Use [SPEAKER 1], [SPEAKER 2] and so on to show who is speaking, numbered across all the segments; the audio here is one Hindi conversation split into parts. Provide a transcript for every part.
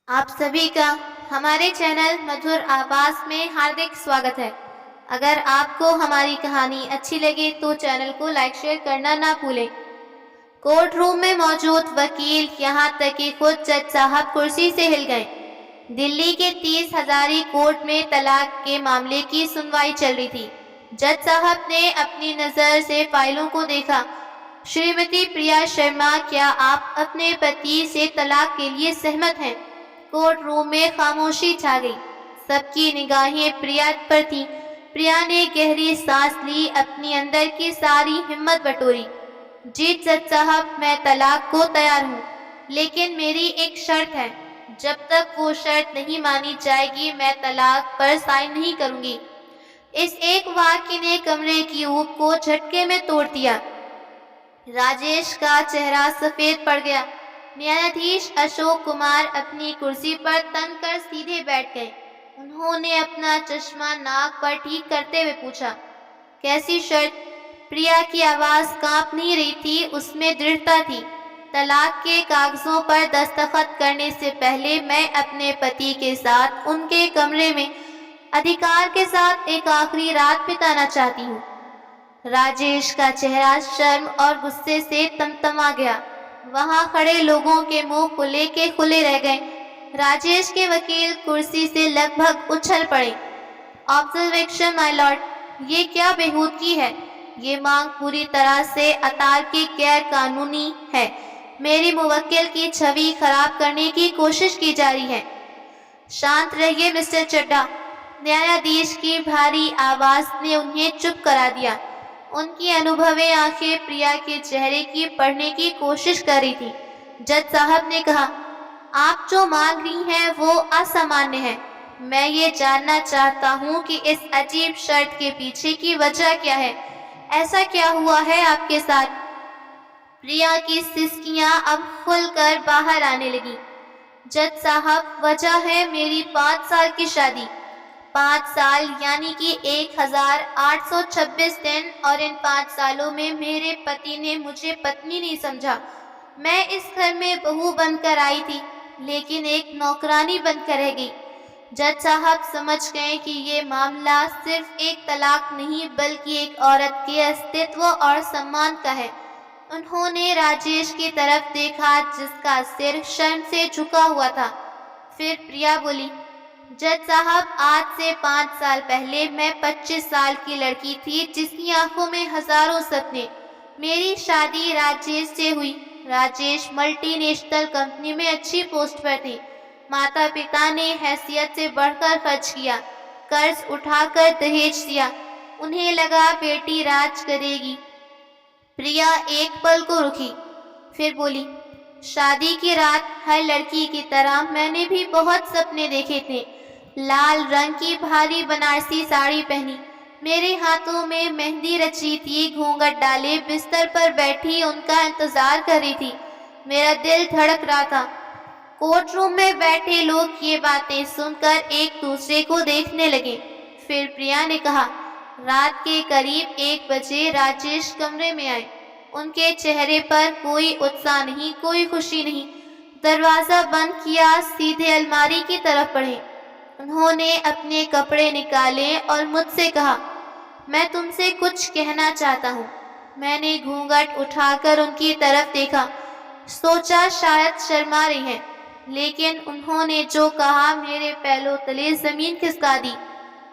[SPEAKER 1] आप सभी का हमारे चैनल मधुर आवाज में हार्दिक स्वागत है। अगर आपको हमारी कहानी अच्छी लगे तो चैनल को लाइक शेयर करना ना भूलें। कोर्ट रूम में मौजूद वकील यहाँ तक कि खुद जज साहब कुर्सी से हिल गए। दिल्ली के 30 हजारी कोर्ट में तलाक के मामले की सुनवाई चल रही थी। जज साहब ने अपनी नजर से फाइलों को देखा। श्रीमती प्रिया शर्मा, क्या आप अपने पति से तलाक के लिए सहमत हैं? कोर्ट रूम में खामोशी छा गई। सबकी निगाहें प्रिया पर थीं। प्रिया ने गहरी सांस ली, अपनी अंदर की सारी हिम्मत बटोरी। जी जज साहब, मैं तलाक को तैयार हूँ, लेकिन मेरी एक शर्त है। जब तक वो शर्त नहीं मानी जाएगी मैं तलाक पर साइन नहीं करूंगी। इस एक वाक्य ने कमरे की ऊब को झटके में तोड़ दिया। राजेश का चेहरा सफेद पड़ गया। न्यायाधीश अशोक कुमार अपनी कुर्सी पर तन कर सीधे बैठ गए। उन्होंने अपना चश्मा नाक पर ठीक करते हुए पूछा, कैसी शर्त? प्रिया की आवाज कांप नहीं रही थी, उसमें दृढ़ता थी। तलाक के कागजों पर दस्तखत करने से पहले मैं अपने पति के साथ उनके कमरे में अधिकार के साथ एक आखिरी रात बिताना चाहती हूँ। राजेश का चेहरा शर्म और गुस्से से तमतमा गया। वहां खड़े लोगों के मुंह खुले के खुले रह गए। राजेश के वकील कुर्सी से लगभग उछल पड़े। ऑब्जर्वेशन माय लॉर्ड, ये क्या बेहूदगी है? ये मांग पूरी तरह से अतार्किक गैर कानूनी है। मेरी मुवक्किल की छवि खराब करने की कोशिश की जा रही है। शांत रहिए मिस्टर चड्ढा। न्यायाधीश की भारी आवाज ने उन्हें चुप करा दिया। उनकी अनुभवी आंखें प्रिया के चेहरे की पढ़ने की कोशिश कर रही थी। जज साहब ने कहा, आप जो मांग रही हैं वो असामान्य है। मैं ये जानना चाहता हूँ कि इस अजीब शर्त के पीछे की वजह क्या है। ऐसा क्या हुआ है आपके साथ? प्रिया की सिसकियां अब खुलकर बाहर आने लगी। जज साहब, वजह है मेरी 5 साल की शादी। 5 साल यानी कि 1826 दिन, और इन 5 सालों में मेरे पति ने मुझे पत्नी नहीं समझा। मैं इस घर में बहू बनकर आई थी, लेकिन एक नौकरानी बनकर रह गई। जज साहब समझ गए कि ये मामला सिर्फ एक तलाक नहीं बल्कि एक औरत के अस्तित्व और सम्मान का है। उन्होंने राजेश की तरफ देखा जिसका सिर शर्म से झुका हुआ था। फिर प्रिया बोली, जज साहब, आज से 5 साल पहले मैं 25 साल की लड़की थी जिसकी आंखों में हजारों सपने। मेरी शादी राजेश से हुई। राजेश मल्टीनेशनल कंपनी में अच्छी पोस्ट पर थे। माता पिता ने हैसियत से बढ़कर खर्च किया, कर्ज उठाकर दहेज दिया। उन्हें लगा बेटी राज करेगी। प्रिया एक पल को रुकी, फिर बोली, शादी की रात हर लड़की की तरह मैंने भी बहुत सपने देखे थे। लाल रंग की भारी बनारसी साड़ी पहनी, मेरे हाथों में मेहंदी रची थी, घूंघट डाले बिस्तर पर बैठी उनका इंतजार कर रही थी। मेरा दिल धड़क रहा था। कोर्ट रूम में बैठे लोग ये बातें सुनकर एक दूसरे को देखने लगे। फिर प्रिया ने कहा, रात के करीब 1 बजे राजेश कमरे में आए। उनके चेहरे पर कोई उत्साह नहीं, कोई खुशी नहीं। दरवाजा बंद किया, सीधे अलमारी की तरफ बढ़े। उन्होंने अपने कपड़े निकाले और मुझसे कहा, मैं तुमसे कुछ कहना चाहता हूँ। मैंने घूंघट उठाकर उनकी तरफ देखा, सोचा शायद शर्मा रही हैं, लेकिन उन्होंने जो कहा मेरे पैरों तले जमीन खिसका दी।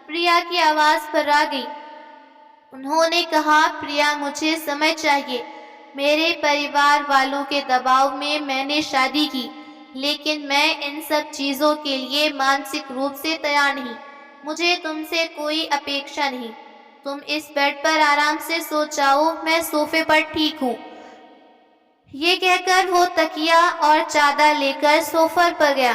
[SPEAKER 1] प्रिया की आवाज पर आ गई। उन्होंने कहा, प्रिया, मुझे समय चाहिए। मेरे परिवार वालों के दबाव में मैंने शादी की, लेकिन मैं इन सब चीजों के लिए मानसिक रूप से तैयार नहीं। मुझे तुमसे कोई अपेक्षा नहीं। तुम इस बेड पर आराम से सो जाओ, मैं सोफे पर ठीक हूँ। ये कहकर वो तकिया और चादर लेकर सोफा पर गया।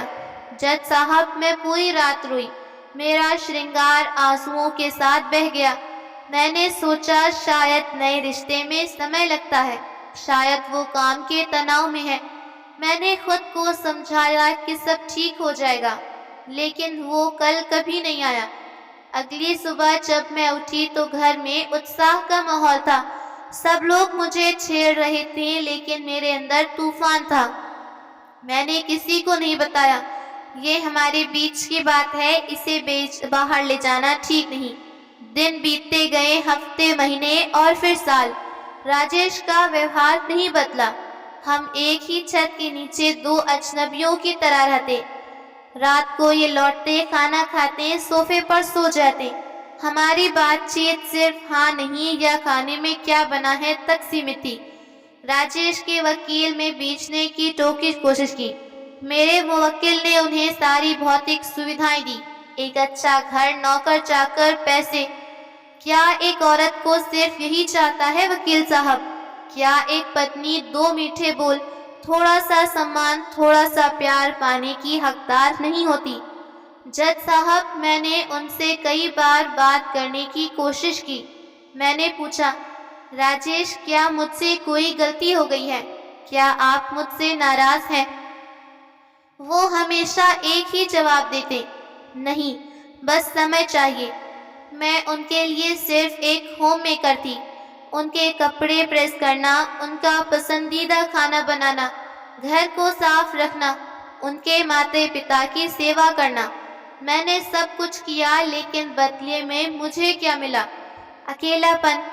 [SPEAKER 1] जज साहब, मैं पूरी रात रोई। मेरा श्रृंगार आंसुओं के साथ बह गया। मैंने सोचा शायद नए रिश्ते में समय लगता है, शायद वो काम के तनाव में है। मैंने खुद को समझाया कि सब ठीक हो जाएगा, लेकिन वो कल कभी नहीं आया। अगली सुबह जब मैं उठी तो घर में उत्साह का माहौल था। सब लोग मुझे छेड़ रहे थे, लेकिन मेरे अंदर तूफान था। मैंने किसी को नहीं बताया। ये हमारे बीच की बात है, इसे बाहर ले जाना ठीक नहीं। दिन बीतते गए, हफ्ते, महीने और फिर साल। राजेश का व्यवहार नहीं बदला। हम एक ही छत के नीचे दो अजनबियों की तरह रहते। रात को ये लौटते, खाना खाते, सोफे पर सो जाते। हमारी बातचीत सिर्फ हाँ नहीं या खाने में क्या बना है तक सीमित थी। राजेश के वकील में बेचने की टोकी कोशिश की। मेरे मुवक्किल ने उन्हें सारी भौतिक सुविधाएं दी, एक अच्छा घर, नौकर चाकर, पैसे। क्या एक औरत को सिर्फ यही चाहता है वकील साहब? क्या एक पत्नी दो मीठे बोल, थोड़ा सा सम्मान, थोड़ा सा प्यार पाने की हकदार नहीं होती? जज साहब, मैंने उनसे कई बार बात करने की कोशिश की। मैंने पूछा, राजेश, क्या मुझसे कोई गलती हो गई है? क्या आप मुझसे नाराज हैं? वो हमेशा एक ही जवाब देते, नहीं, बस समय चाहिए। मैं उनके लिए सिर्फ एक होम मेकर थी। उनके कपड़े प्रेस करना, उनका पसंदीदा खाना बनाना, घर को साफ रखना, उनके माता पिता की सेवा करना। मैंने सब कुछ किया, लेकिन बदले में मुझे क्या मिला? अकेलापन।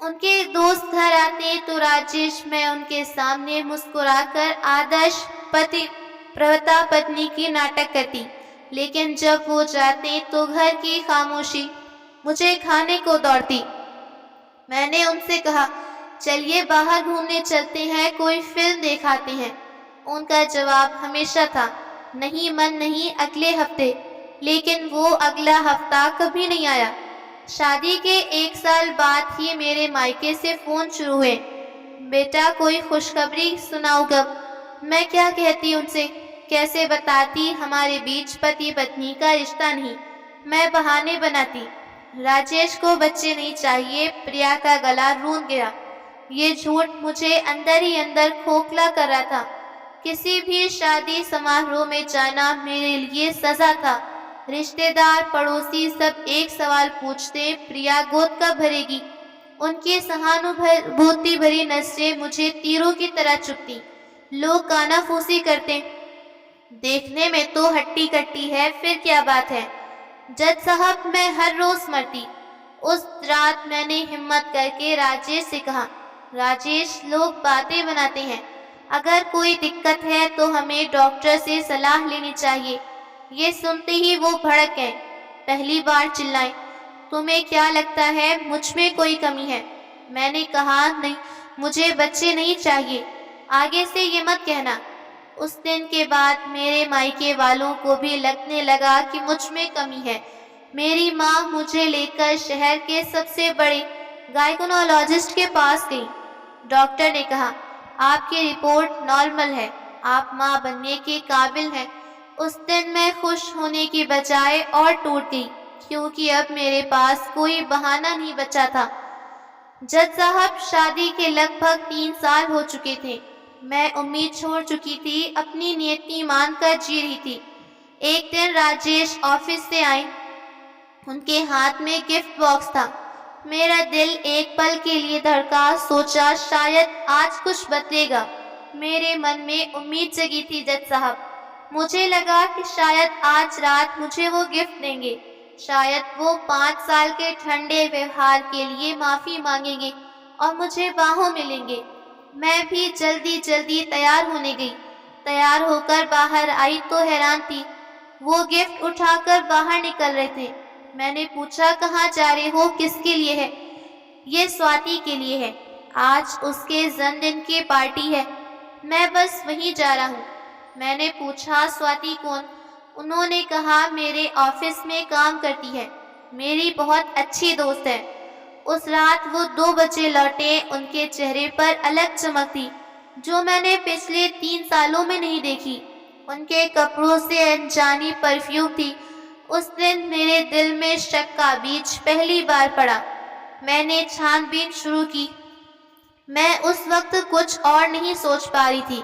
[SPEAKER 1] उनके दोस्त घर आते तो राजेश, मैं उनके सामने मुस्कुराकर आदर्श पति प्रवता पत्नी की नाटक करती, लेकिन जब वो जाते तो घर की खामोशी मुझे खाने को दौड़ती। मैंने उनसे कहा, चलिए बाहर घूमने चलते हैं, कोई फिल्म दिखाते हैं। उनका जवाब हमेशा था, नहीं, मन नहीं, अगले हफ्ते। लेकिन वो अगला हफ्ता कभी नहीं आया। शादी के 1 साल बाद ही मेरे मायके से फोन शुरू हुए, बेटा कोई खुशखबरी सुनाओ कब। मैं क्या कहती उनसे, कैसे बताती हमारे बीच पति पत्नी का रिश्ता नहीं। मैं बहाने बनाती। राजेश को बच्चे नहीं चाहिए। प्रिया का गला रूंध गया। ये झूठ मुझे अंदर ही अंदर खोखला कर रहा था। किसी भी शादी समारोह में जाना मेरे लिए सजा था। रिश्तेदार, पड़ोसी सब एक सवाल पूछते, प्रिया गोद कब भरेगी? उनकी सहानुभूति भरी नजरें मुझे तीरों की तरह चुभती। लोग कानाफूसी करते, देखने में तो हट्टी कट्टी है, फिर क्या बात है? जज साहब, मैं हर रोज मरती। उस रात मैंने हिम्मत करके राजेश से कहा, राजेश, लोग बातें बनाते हैं, अगर कोई दिक्कत है तो हमें डॉक्टर से सलाह लेनी चाहिए। ये सुनते ही वो भड़क गए। पहली बार चिल्लाए, तुम्हें क्या लगता है मुझ में कोई कमी है? मैंने कहा, नहीं, मुझे बच्चे नहीं चाहिए, आगे से ये मत कहना। उस दिन के बाद मेरे मायके वालों को भी लगने लगा कि मुझ में कमी है। मेरी माँ मुझे लेकर शहर के सबसे बड़े गायकोनोलॉजिस्ट के पास गई। डॉक्टर ने कहा, आपकी रिपोर्ट नॉर्मल है, आप माँ बनने के काबिल हैं। उस दिन मैं खुश होने की बजाय और टूट गई, क्योंकि अब मेरे पास कोई बहाना नहीं बचा था। जज साहब, शादी के लगभग 3 साल हो चुके थे। मैं उम्मीद छोड़ चुकी थी, अपनी नियति मानकर जी रही थी। एक दिन राजेश ऑफिस से आए। उनके हाथ में गिफ्ट बॉक्स था। मेरा दिल एक पल के लिए धड़का। सोचा शायद आज कुछ बदलेगा। मेरे मन में उम्मीद जगी थी जज साहब। मुझे लगा कि शायद आज रात मुझे वो गिफ्ट देंगे। शायद वो 5 साल के ठंडे व्यवहार के लिए माफी मांगेंगे और मुझे बाहों में लेंगे। मैं भी जल्दी जल्दी तैयार होने गई। तैयार होकर बाहर आई तो हैरान थी। वो गिफ्ट उठाकर बाहर निकल रहे थे। मैंने पूछा, कहाँ जा रहे हो, किसके लिए है? ये स्वाति के लिए है, आज उसके जन्मदिन की पार्टी है, मैं बस वहीं जा रहा हूँ। मैंने पूछा, स्वाति कौन? उन्होंने कहा, मेरे ऑफिस में काम करती है, मेरी बहुत अच्छी दोस्त है। उस रात वो 2 बजे लौटे। उनके चेहरे पर अलग चमक थी जो मैंने पिछले 3 सालों में नहीं देखी। उनके कपड़ों से अनजानी परफ्यूम थी। उस दिन मेरे दिल में शक का बीज पहली बार पड़ा। मैंने छानबीन शुरू की। मैं उस वक्त कुछ और नहीं सोच पा रही थी।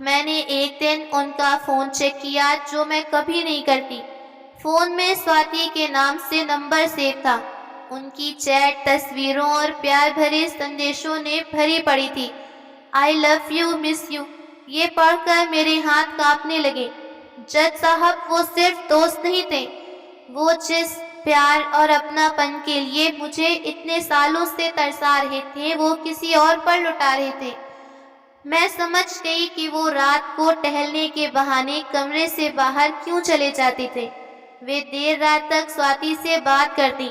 [SPEAKER 1] मैंने एक दिन उनका फ़ोन चेक किया, जो मैं कभी नहीं करती। फ़ोन में स्वाति के नाम से नंबर सेव था। उनकी चैट तस्वीरों और प्यार भरे संदेशों ने भरी पड़ी थी। I love you, miss you, ये पढ़कर मेरे हाथ कांपने लगे। जज साहब, वो सिर्फ दोस्त नहीं थे, वो जिस प्यार और अपनापन के लिए मुझे इतने सालों से तरसा रहे थे, वो किसी और पर लुटा रहे थे। मैं समझ गई कि वो रात को टहलने के बहाने कमरे से बाहर क्यों चले जाते थे। वे देर रात तक स्वाति से बात करती।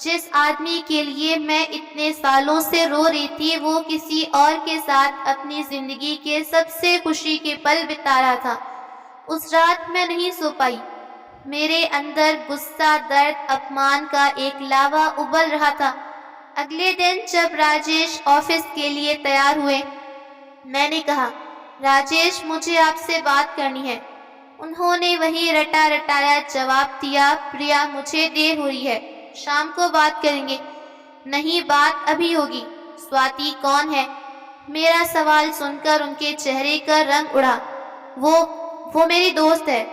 [SPEAKER 1] जिस आदमी के लिए मैं इतने सालों से रो रही थी, वो किसी और के साथ अपनी जिंदगी के सबसे खुशी के पल बिता रहा था। उस रात मैं नहीं सो पाई। मेरे अंदर गुस्सा, दर्द, अपमान का एक लावा उबल रहा था। अगले दिन जब राजेश ऑफिस के लिए तैयार हुए, मैंने कहा, राजेश, मुझे आपसे बात करनी है। उन्होंने वही रटा रटाया जवाब दिया, प्रिया, मुझे देर हो रही है, शाम को बात करेंगे। नहीं, बात अभी होगी। स्वाति कौन है? मेरा सवाल सुनकर उनके चेहरे का रंग उड़ा। वो मेरी दोस्त है।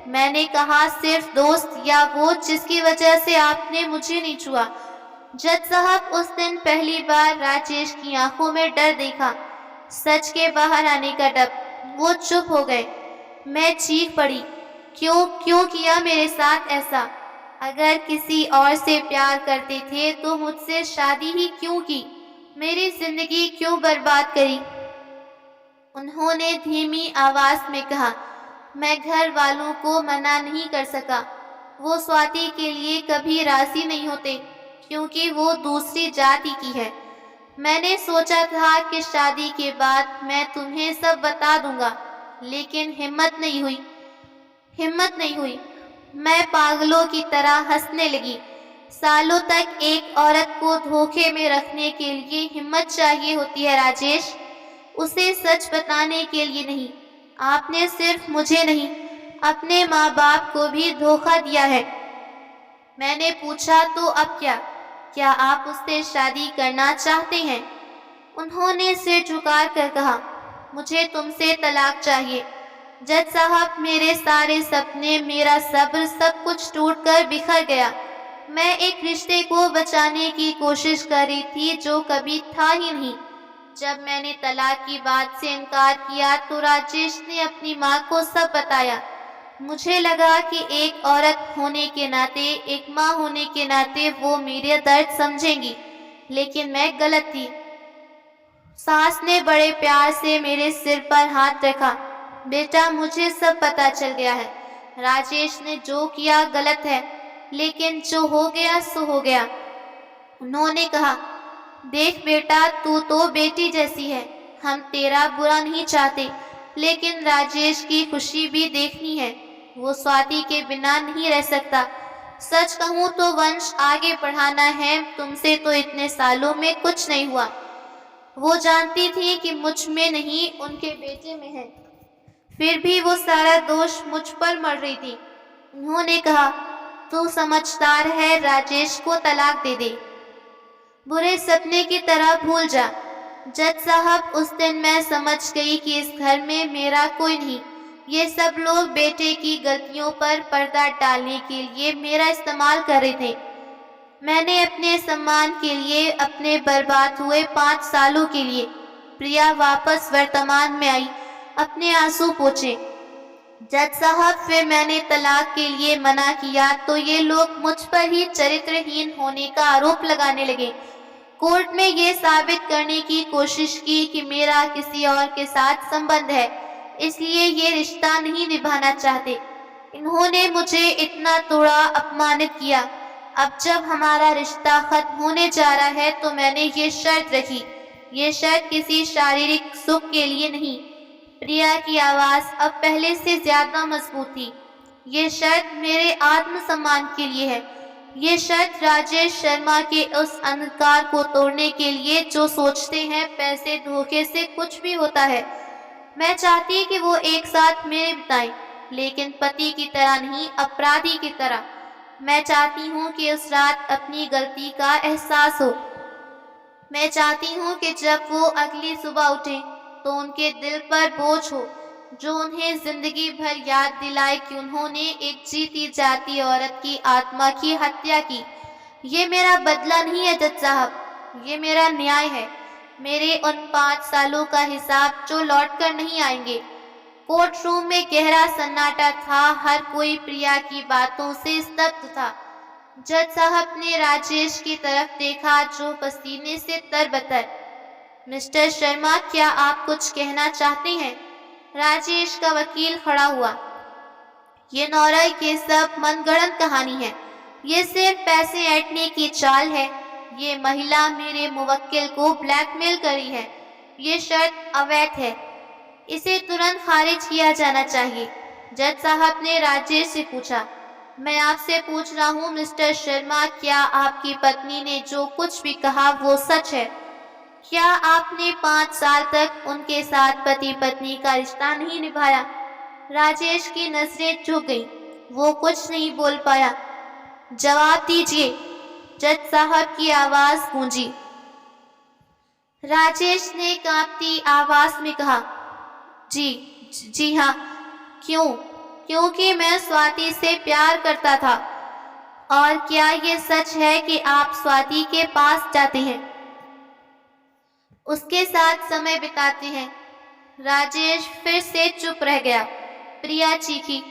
[SPEAKER 1] मैंने कहा, सिर्फ दोस्त, या वो जिसकी वजह से आपने मुझे नहीं छुआ? जज साहब, उस दिन पहली बार राजेश की आंखों में डर देखा, सच के बाहर आने का डर। वो चुप हो गए। मैं चीख पड़ी, क्यों किया मेरे साथ ऐसा? अगर किसी और से प्यार करते थे तो मुझसे शादी ही क्यों की? मेरी जिंदगी क्यों बर्बाद करी? उन्होंने धीमी आवाज में कहा। मैं घर वालों को मना नहीं कर सका। वो स्वाति के लिए कभी राजी नहीं होते, क्योंकि वो दूसरी जाति की है। मैंने सोचा था कि शादी के बाद मैं तुम्हें सब बता दूंगा, लेकिन हिम्मत नहीं हुई। मैं पागलों की तरह हंसने लगी। सालों तक एक औरत को धोखे में रखने के लिए हिम्मत चाहिए होती है राजेश, उसे सच बताने के लिए नहीं। आपने सिर्फ मुझे नहीं, अपने माँ बाप को भी धोखा दिया है। मैंने पूछा, तो अब क्या आप उससे शादी करना चाहते हैं? उन्होंने सिर झुकाकर कहा, मुझे तुमसे तलाक चाहिए। जज साहब, मेरे सारे सपने, मेरा सब्र, सब कुछ टूटकर बिखर गया। मैं एक रिश्ते को बचाने की कोशिश कर रही थी जो कभी था ही नहीं। जब मैंने तलाक की बात से इनकार किया तो राजेश ने अपनी माँ को सब बताया। मुझे लगा कि एक औरत होने के नाते, एक माँ होने के नाते वो मेरे दर्द समझेंगी, लेकिन मैं गलत थी। सास ने बड़े प्यार से मेरे सिर पर हाथ रखा। बेटा, मुझे सब पता चल गया है। राजेश ने जो किया गलत है, लेकिन जो हो गया सो हो गया। उन्होंने कहा, देख बेटा, तू तो बेटी जैसी है। हम तेरा बुरा नहीं चाहते, लेकिन राजेश की खुशी भी देखनी है। वो स्वाति के बिना नहीं रह सकता। सच कहूँ तो वंश आगे बढ़ाना है। तुमसे तो इतने सालों में कुछ नहीं हुआ। वो जानती थी कि मुझ में नहीं, उनके बेटे में है, फिर भी वो सारा दोष मुझ पर मर रही थी। उन्होंने कहा, तू समझदार है, राजेश को तलाक दे दे, बुरे सपने की तरह भूल जा। जज साहब, उस दिन मैं समझ गई कि इस घर में मेरा कोई नहीं। ये सब लोग बेटे की गलतियों पर पर्दा डालने के लिए मेरा इस्तेमाल कर रहे थे। मैंने अपने सम्मान के लिए, अपने बर्बाद हुए 5 सालों के लिए, प्रिया वापस वर्तमान में आई, अपने आंसू पोंछे। जज साहब, फिर मैंने तलाक के लिए मना किया तो ये लोग मुझ पर ही चरित्रहीन होने का आरोप लगाने लगे। कोर्ट में ये साबित करने की कोशिश की कि मेरा किसी और के साथ संबंध है, इसलिए ये रिश्ता नहीं निभाना चाहते। इन्होंने मुझे इतना तोड़ा, अपमानित किया। अब जब हमारा रिश्ता खत्म होने जा रहा है तो मैंने ये शर्त रखी। ये शर्त किसी शारीरिक सुख के लिए नहीं। प्रिया की आवाज अब पहले से ज्यादा मजबूत थी। ये शर्त मेरे आत्मसम्मान के लिए है। ये शर्त राजेश शर्मा के उस अहंकार को तोड़ने के लिए जो सोचते हैं पैसे, धोखे से कुछ भी होता है। मैं चाहती कि वो एक साथ मेरे बिताएं, लेकिन पति की तरह नहीं, अपराधी की तरह। मैं चाहती हूँ कि उस रात अपनी गलती का एहसास हो। मैं चाहती हूँ कि जब वो अगली सुबह उठे तो उनके दिल पर बोझ हो, जो उन्हें जिंदगी भर याद दिलाए कि उन्होंने एक जीती जाती औरत की आत्मा की हत्या की। ये मेरा बदला नहीं है जज साहब, ये मेरा न्याय है। मेरे उन 5 सालों का हिसाब जो लौट कर नहीं आएंगे। कोर्ट रूम में गहरा सन्नाटा था। हर कोई प्रिया की बातों से स्तब्ध था। जज साहब ने राजेश की तरफ देखा जो पसीने से तरबतर। मिस्टर शर्मा, क्या आप कुछ कहना चाहते हैं? राजेश का वकील खड़ा हुआ। ये नौरा, ये सब मनगढ़ंत कहानी है। ये सिर्फ पैसे ऐंठने की चाल है। ये महिला मेरे मुवक्किल को ब्लैकमेल करी है। ये शर्त अवैध है। इसे तुरंत खारिज किया जाना चाहिए। जज साहब ने राजेश से पूछा, मैं आपसे पूछ रहा हूँ मिस्टर शर्मा, क्या आपकी पत्नी ने जो कुछ भी कहा वो सच है? क्या आपने 5 साल तक उनके साथ पति पत्नी का रिश्ता नहीं निभाया? राजेश की नजरें झुक गईं। वो कुछ नहीं बोल पाया। जवाब दीजिए, जज साहब की आवाज गूंजी। राजेश ने कांपती आवाज में कहा, जी हाँ। क्यों? क्योंकि मैं स्वाति से प्यार करता था। और क्या ये सच है कि आप स्वाति के पास जाते हैं, उसके साथ समय बिताते हैं? राजेश फिर से चुप रह गया। प्रिया चीखी,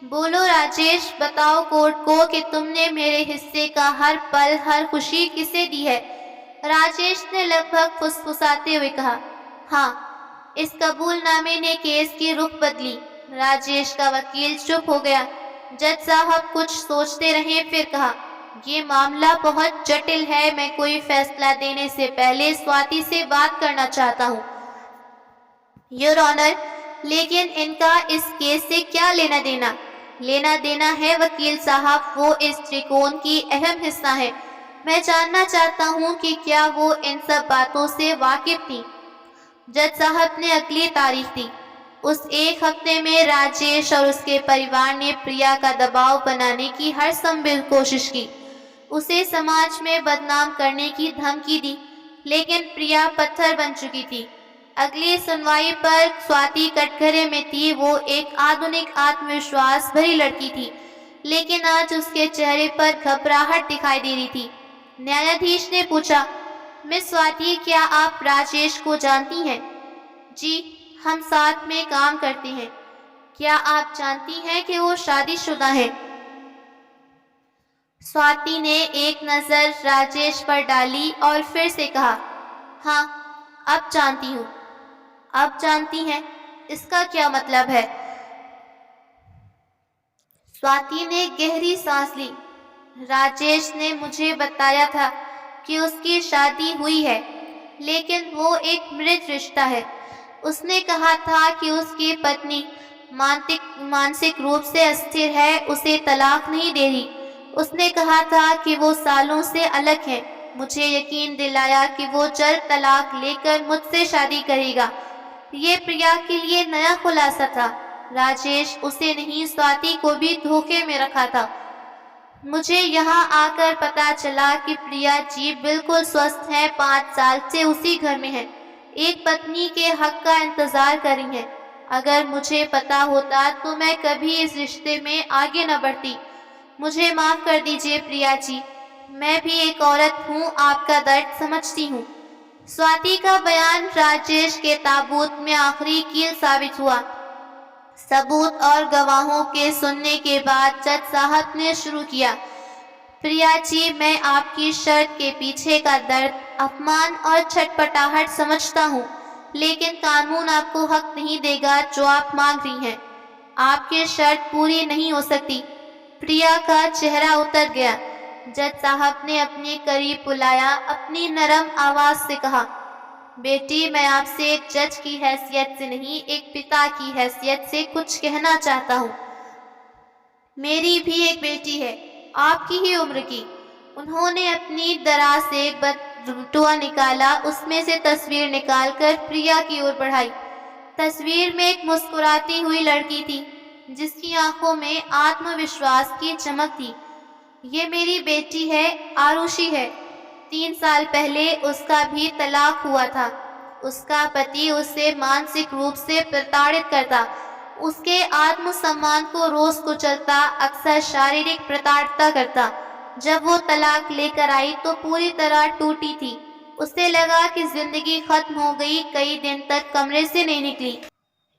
[SPEAKER 1] बोलो राजेश, बताओ कोर्ट को कि तुमने मेरे हिस्से का हर पल, हर खुशी किसे दी है? राजेश ने लगभग फुसफुसाते हुए कहा, हाँ। इस कबूलनामे ने केस की रुख बदली। राजेश का वकील चुप हो गया। जज साहब कुछ सोचते रहे, फिर कहा, ये मामला बहुत जटिल है। मैं कोई फैसला देने से पहले स्वाति से बात करना चाहता हूँ। योर ऑनर, लेकिन इनका इस केस से क्या लेना देना? लेना देना है वकील साहब, वो इस त्रिकोण की अहम हिस्सा है। मैं जानना चाहता हूँ कि क्या वो इन सब बातों से वाकिफ थी। जज साहब ने अगली तारीख दी। उस एक हफ्ते में राजेश और उसके परिवार ने प्रिया का दबाव बनाने की हर संभव कोशिश की। उसे समाज में बदनाम करने की धमकी दी, लेकिन प्रिया पत्थर बन चुकी थी। अगली सुनवाई पर स्वाति कटघरे में थी। वो एक आधुनिक आत्मविश्वास भरी लड़की थी, लेकिन आज उसके चेहरे पर घबराहट दिखाई दे रही थी। न्यायाधीश ने पूछा, मिस स्वाति, क्या आप राजेश को जानती हैं? जी, हम साथ में काम करते हैं। क्या आप जानती हैं कि वो शादीशुदा है? स्वाति ने एक नजर राजेश पर डाली और फिर से कहा, हाँ, अब जानती हूँ। अब जानती हैं, इसका क्या मतलब है? स्वाति ने गहरी सांस ली। राजेश ने मुझे बताया था कि उसकी शादी हुई है, लेकिन वो एक मृत रिश्ता है। उसने कहा था कि उसकी पत्नी मानसिक रूप से अस्थिर है, उसे तलाक नहीं दे रही। उसने कहा था कि वो सालों से अलग है। मुझे यकीन दिलाया कि वो जल्द तलाक लेकर मुझसे शादी करेगा। ये प्रिया के लिए नया खुलासा था। राजेश उसे नहीं, स्वाति को भी धोखे में रखा था। मुझे यहाँ आकर पता चला कि प्रिया जी बिल्कुल स्वस्थ है, 5 साल से उसी घर में है, एक पत्नी के हक का इंतजार कर रही है। अगर मुझे पता होता तो मैं कभी इस रिश्ते में आगे न बढ़ती। मुझे माफ कर दीजिए प्रिया जी, मैं भी एक औरत हूँ, आपका दर्द समझती हूँ। स्वाति का बयान राजेश के ताबूत में आखिरी कील साबित हुआ। सबूत और गवाहों के सुनने के बाद जज साहब ने शुरू किया, प्रिया जी, मैं आपकी शर्त के पीछे का दर्द, अपमान और छटपटाहट समझता हूँ, लेकिन कानून आपको हक नहीं देगा जो आप मांग रही हैं। आपकी शर्त पूरी नहीं हो सकती। प्रिया का चेहरा उतर गया। जज साहब ने अपने करीब बुलाया, अपनी नरम आवाज से कहा, बेटी, मैं आपसे एक जज की हैसियत से नहीं, एक पिता की हैसियत से कुछ कहना चाहता हूँ। मेरी भी एक बेटी है, आपकी ही उम्र की। उन्होंने अपनी दराज से एक बटुआ निकाला, उसमें से तस्वीर निकालकर प्रिया की ओर बढ़ाई। तस्वीर में एक मुस्कुराती हुई लड़की थी, जिसकी आंखों में आत्मविश्वास की चमक थी। ये मेरी बेटी है, आरुषि है। 3 साल पहले उसका भी तलाक हुआ था। उसका पति उसे मानसिक रूप से प्रताड़ित करता, उसके आत्मसम्मान को रोज कुचलता, अक्सर शारीरिक प्रताड़िता करता। जब वो तलाक लेकर आई तो पूरी तरह टूटी थी। उसे लगा कि जिंदगी खत्म हो गई। कई दिन तक कमरे से नहीं निकली।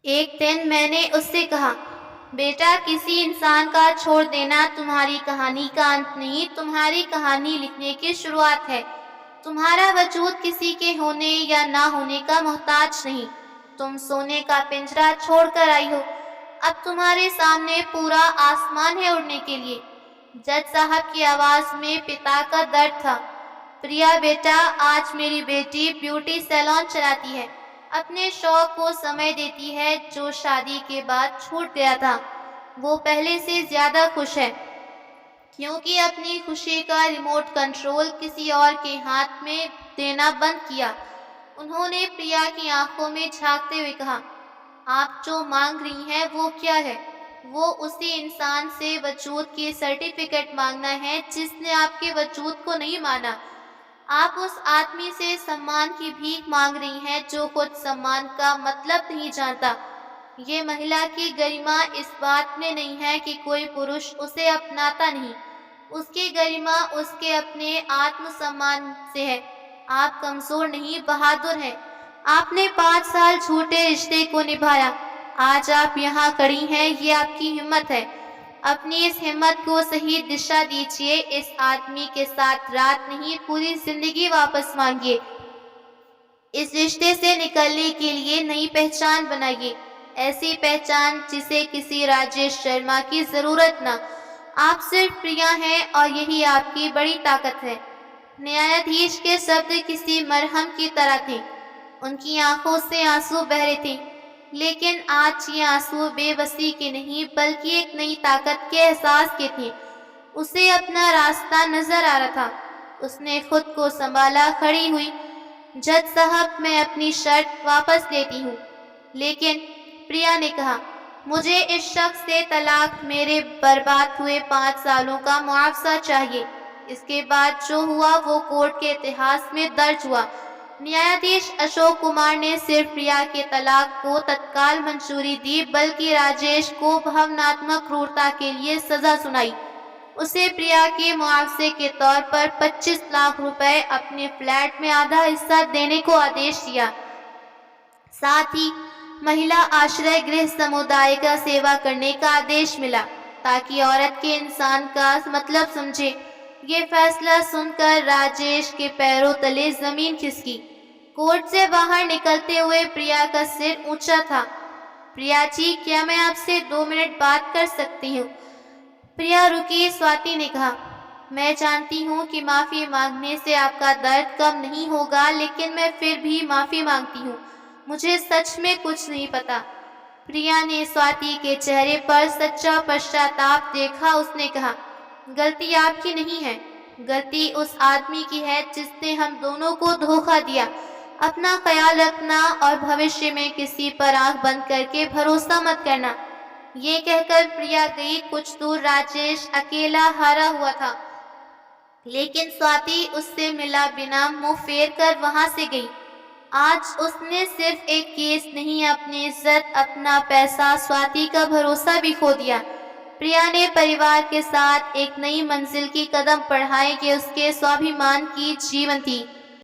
[SPEAKER 1] एक दिन मैंने उससे कहा, बेटा, किसी इंसान का छोड़ देना तुम्हारी कहानी का अंत नहीं, तुम्हारी कहानी लिखने की शुरुआत है। तुम्हारा वजूद किसी के होने या ना होने का मोहताज नहीं। तुम सोने का पिंजरा छोड़कर आई हो। अब तुम्हारे सामने पूरा आसमान है उड़ने के लिए। जज साहब की आवाज में पिता का दर्द था। प्रिया बेटा, आज मेरी बेटी ब्यूटी सैलून चलाती है। अपने शौक को समय देती है जो शादी के बाद छूट गया था। वो पहले से ज्यादा खुश है क्योंकि अपनी खुशी का रिमोट कंट्रोल किसी और के हाथ में देना बंद किया। उन्होंने प्रिया की आंखों में झांकते हुए कहा, आप जो मांग रही हैं वो क्या है? वो उसी इंसान से वजूद की सर्टिफिकेट मांगना है जिसने आपके वजूद को नहीं माना। आप उस आदमी से सम्मान की भीख मांग रही हैं जो खुद सम्मान का मतलब नहीं जानता। ये महिला की गरिमा इस बात में नहीं है कि कोई पुरुष उसे अपनाता नहीं। उसकी गरिमा उसके अपने आत्मसम्मान से है। आप कमजोर नहीं, बहादुर हैं। आपने 5 साल झूठे रिश्ते को निभाया। आज आप यहाँ खड़ी हैं, ये आपकी हिम्मत है। अपनी इस हिम्मत को सही दिशा दीजिए। इस आदमी के साथ रात नहीं, पूरी जिंदगी वापस मांगिए। इस रिश्ते से निकलने के लिए नई पहचान बनाइए, ऐसी पहचान जिसे किसी राजेश शर्मा की जरूरत ना। आप सिर्फ प्रिया हैं और यही आपकी बड़ी ताकत है। न्यायाधीश के शब्द किसी मरहम की तरह थे। उनकी आंखों से आंसू बह रहे थे, लेकिन आज ये आंसू बेबसी के नहीं बल्कि एक नई ताकत के एहसास के थे। उसे अपना रास्ता नजर आ रहा था। उसने खुद को संभाला, खड़ी हुई। जज साहब, मैं अपनी शर्त वापस लेती हूँ। लेकिन प्रिया ने कहा, मुझे इस शख्स से तलाक, मेरे बर्बाद हुए 5 सालों का मुआवजा चाहिए। इसके बाद जो हुआ वो कोर्ट के इतिहास में दर्ज हुआ। न्यायाधीश अशोक कुमार ने सिर्फ प्रिया के तलाक को तत्काल मंजूरी दी, बल्कि राजेश को भावनात्मक क्रूरता के लिए सजा सुनाई। उसे प्रिया के मुआवजे के तौर पर 25 लाख रुपए, अपने फ्लैट में आधा हिस्सा देने को आदेश दिया। साथ ही महिला आश्रय गृह समुदाय का सेवा करने का आदेश मिला ताकि औरत के इंसान का मतलब समझे। ये फैसला सुनकर राजेश के पैरों तले जमीन खिसकी। कोर्ट से बाहर निकलते हुए प्रिया का सिर ऊंचा था। प्रिया जी, क्या मैं आपसे 2 मिनट बात कर सकती हूँ? प्रिया रुकी। स्वाति ने कहा, मैं जानती हूँ कि माफी मांगने से आपका दर्द कम नहीं होगा, लेकिन मैं फिर भी माफी मांगती हूँ। मुझे सच में कुछ नहीं पता। प्रिया ने स्वाति के चेहरे पर सच्चा पश्चाताप देखा। उसने कहा, गलती आपकी नहीं है, गलती उस आदमी की है जिसने हम दोनों को धोखा दिया। अपना ख्याल रखना और भविष्य में किसी पर आंख बंद करके भरोसा मत करना। ये कहकर प्रिया गई। कुछ दूर राजेश अकेला हारा हुआ था, लेकिन स्वाति उससे मिला बिना मुंह फेर कर वहां से गई। आज उसने सिर्फ एक केस नहीं, अपनी इज्जत, अपना पैसा, स्वाति का भरोसा भी खो दिया। प्रिया ने परिवार के साथ एक नई मंजिल की कदम बढ़ाए कि उसके स्वाभिमान की जीवन थी।